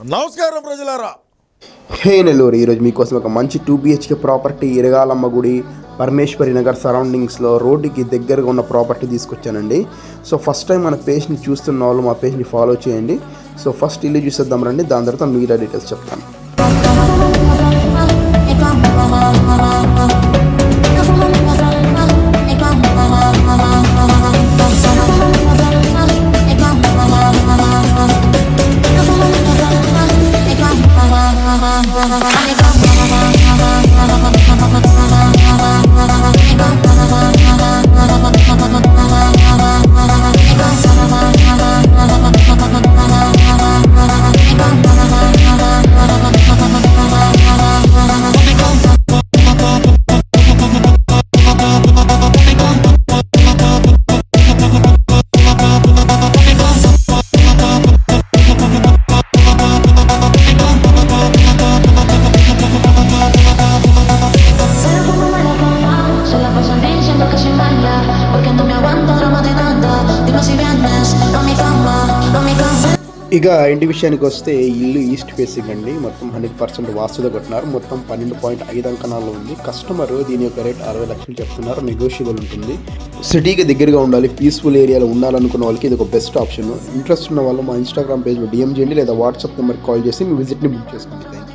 నమస్కారం ప్రజలారా. హే నెల్లూరు, ఈరోజు మీకోసం ఒక మంచి 2 BHK ప్రాపర్టీ ఇరగాలమ్మ గుడి పరమేశ్వరి నగర్ సరౌండింగ్స్లో రోడ్డుకి దగ్గరగా ఉన్న ప్రాపర్టీ తీసుకొచ్చానండి. సో ఫస్ట్ టైం మన పేజ్ని చూస్తున్న వాళ్ళు మా పేజ్ని ఫాలో చేయండి. సో ఫస్ట్ ఇల్లు చూసేద్దాం రండి, దాని తర్వాత మిగతా డీటెయిల్స్ చెప్తాను. ఇక ఇంటి విషయానికి వస్తే ఇల్లు ఈస్ట్ ఫేసింగ్ అండి. మొత్తం 100% వాస్తుతో కట్టినారు. మొత్తం 12.5 అంకణాల్లో ఉంది. కస్టమర్ దీని యొక్క రేట్ 60 లక్షలు చెప్తున్నారు, నెగోషియబుల్ ఉంటుంది. సిటీకి దగ్గరగా ఉండాలి, పీస్ఫుల్ ఏరియాలో ఉండాలనుకున్న వాళ్ళకి ఇది ఒక బెస్ట్ ఆప్షన్. ఇంట్రెస్ట్ ఉన్న వాళ్ళు మా ఇన్స్టాగ్రామ్ పేజ్లో DM చేయండి లేదా వాట్సాప్ నెంబర్కి కాల్ చేసి మీ విజిట్ని బుక్ చేసుకోండి. Thank you.